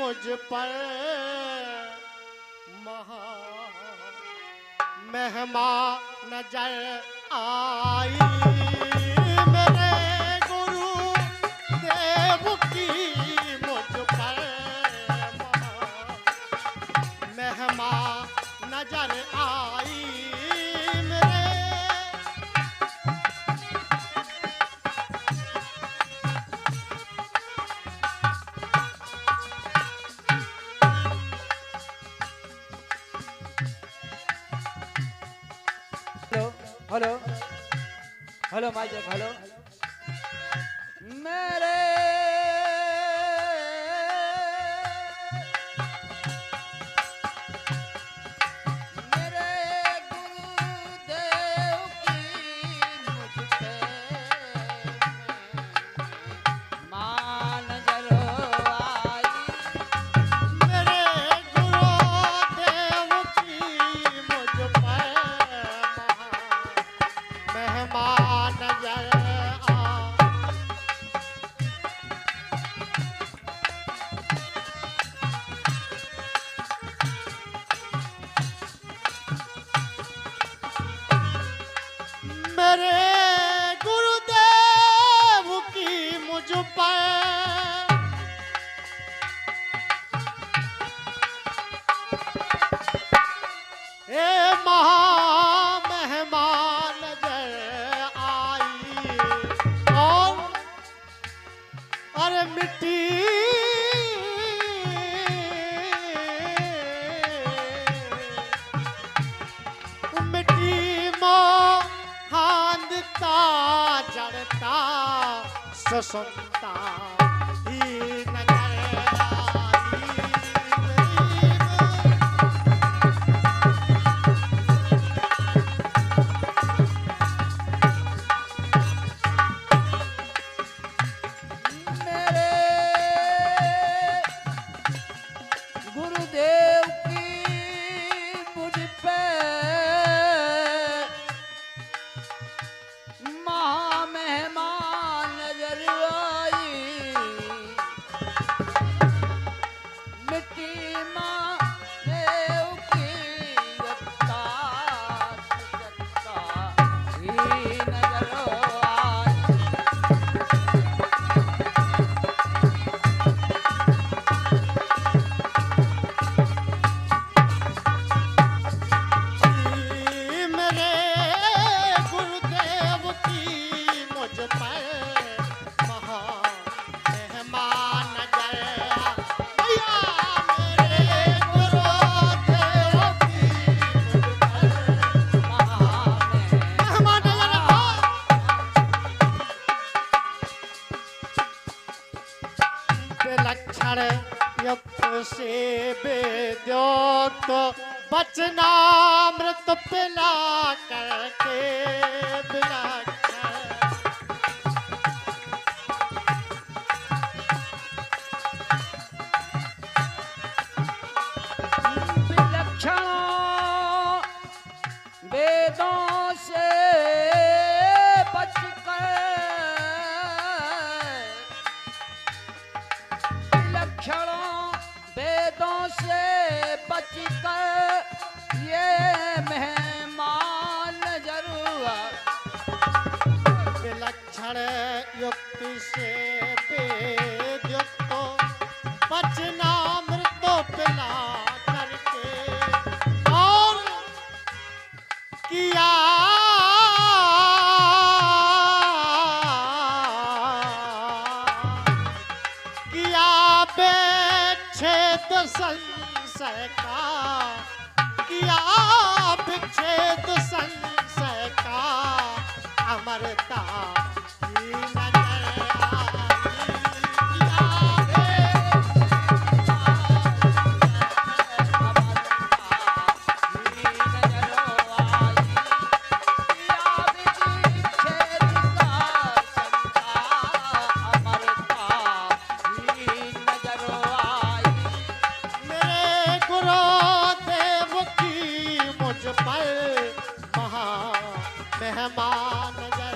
मुझ पर महा मेहमान नजर आई। मेरे गुरु देव की मुझ पर मेहमान नजर आई। हेलो हेलो माइक हेलो मेरे सुनता ही नजर मेरे गुरुदेव की मुझ पे मेहमान नजर आई। मिट्टी माँ देव की ही नजर आई। मेरे गुरुदेव की मुझ पर महा मेहमान नजर भैया। मेरे गुरुदेव की मुझ पर महा मेहमान नजर विलक्षण युक्त से वेद्योक्त वचनामृत पिला करके विलक्षण विलक्षण वेदों से बचकर विलक्षण वेदों से बचकर ये मेहमान जरूर विलक्षण युक्ति से वेद्युक्त वचनामृत पिला करके और किया विच्छेद संशय का किया विच्छेद संशय का अमरता की नजर मेहमान नजर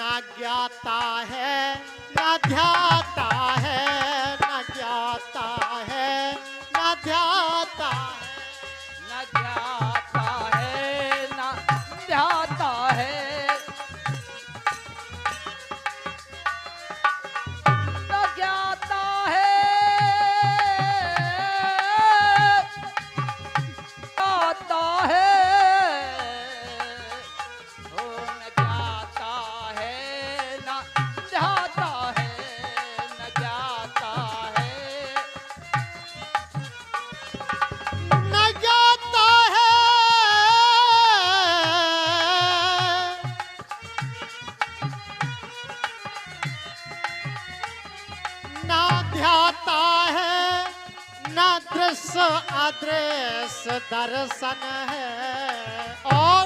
ना ज्ञाता है ना ध्याता है, ना ज्ञाता है ना ध्याता है, न जाता है न ध्याता है, न ज्ञाता है जाता है, ओ न जाता है न ध्याता है, न जाता है न ज्ञाता है ना ध्याता है, ना दृश्य अदृश्य दर्शन है, और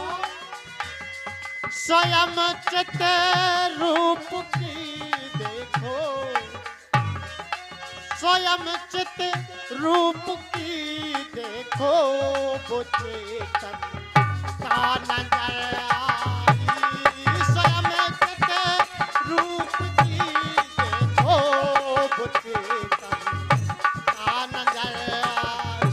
स्वयं चित रूप की देखो, स्वयं चित रूप की देखो, वो चेतन का नजर आई, स्वयं चित रूप की देखो, वो चेतन का नजर आई।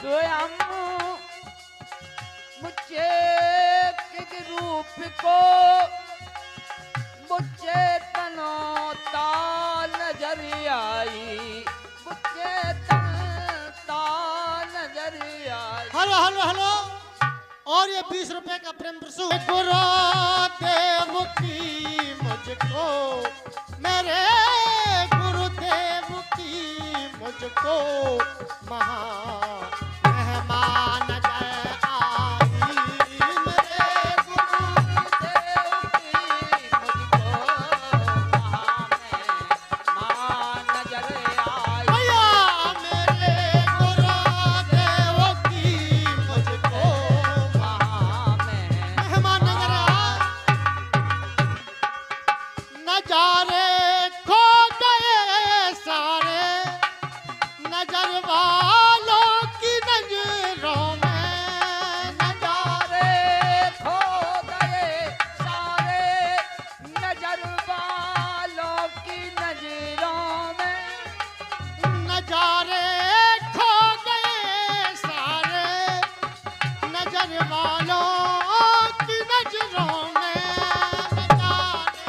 स्वयं मुझे किस रूप को मुझे तनोता नजर आई, मुझे तनता नजर आई। हेलो हेलो हेलो, और ये 20 रुपए का प्रेम प्रसूत। गुरुदेव की मुझको, मेरे गुरुदेव की मुझको महा मेहमान नजर आई, मेरे गुरुदेव की मुझको महान नजर आई। भैया मेरे गुरुदेव की मुझको मेहमान नजर आई। नजारे खो गए सारे, नजर वालों की नजरों में, नजारे खो गए सारे नजर वालों की नजरों में, नजारे खो गए सारे, नजर वालों की नजरों में, नजारे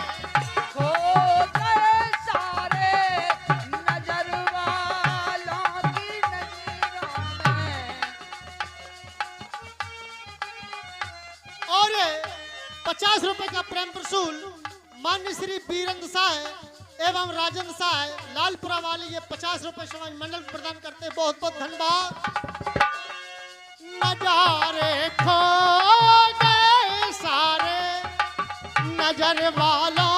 खो गए सारे नजर वालों की नजरों में। और 50 रुपए का प्रेम प्रसूल मान्य श्री बीरेंद्र साह एवं राजेंद्र साह लालपुरा वाले ये 50 रुपए समाज मंडल को प्रदान करते हैं। बहुत बहुत धन्यवाद। नजारे खो गए सारे, नजर वालों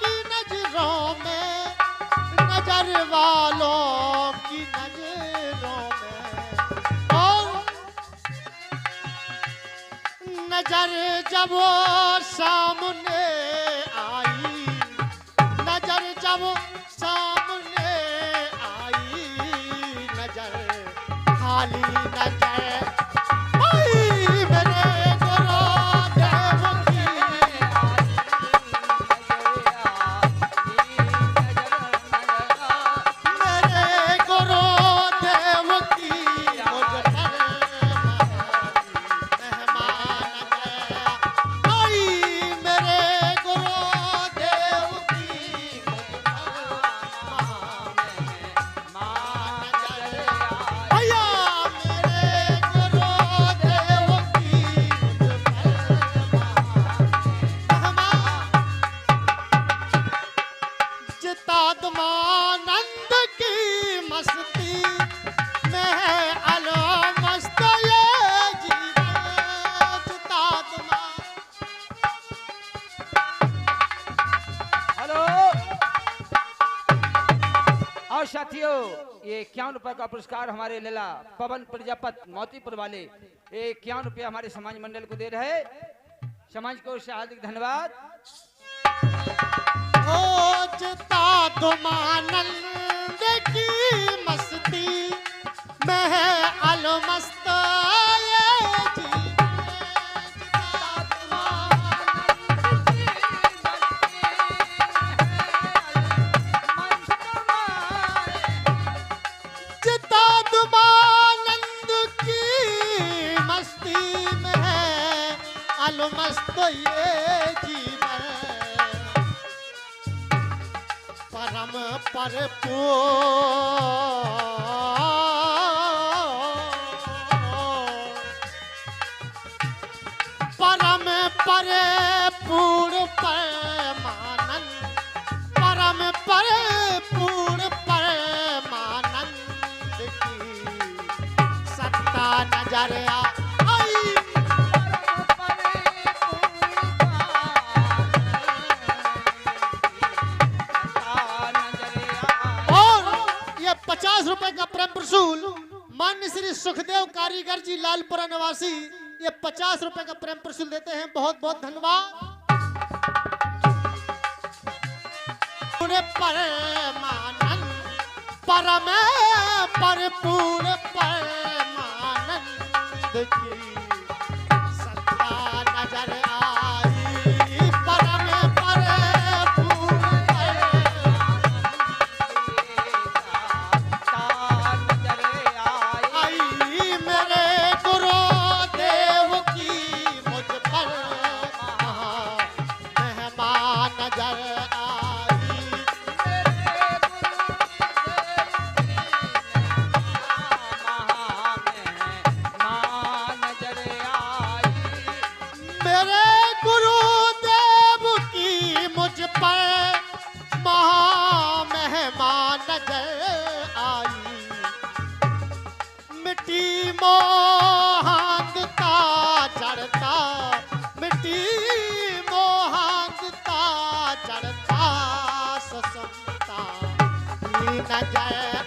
की नजरों में, नजर वालों की नजरों में, और नजर जब वो सामने आई, नजर जब सामने आई, नजर खाली नजर आई, मेरे गुरुदेव की, मेरे गुरुदेव की मुझ पर मेहमान नजर आई, मेरे गुरुदेव की मुझ पर भैया मेरे गुरुदेव की मुझ पर मेहमान। चितात्मानंद की मस्ती में है अलो मस्त ये जीवन, चितात्मा। हेलो और साथियों, ये 51 रुपए का पुरस्कार हमारे लीला पवन प्रजापति मोतीपुर वाले 51 रुपये हमारे समाज मंडल को दे रहे। समाज को हार्दिक धन्यवाद। ओ चितात्मानंद की मस्त ये जीवन परम पर परम पर पूर्ण परमानंद परम पर पूर्ण परमानंद की सत्ता नजर आई और ये 50 रुपए का प्रेम प्रसूल मान्य श्री सुखदेव कारीगर जी लालपुरा निवासी ये 50 रुपए का प्रेम प्रसूल देते हैं। बहुत बहुत धन्यवाद। परमानंद परम परिपूर्ण परमानंद की सत्ता नजर आई परम परिपूर्ण आई मेरे गुरुदेव की मुझ पर मेहमान नजर आई मेरे गुरुदेव की मुझ पर मेहमान नजर आई मिट्टी मोहांगता चढ़ता मिट्टी मोहांगता चढ़ता ससुमता नजर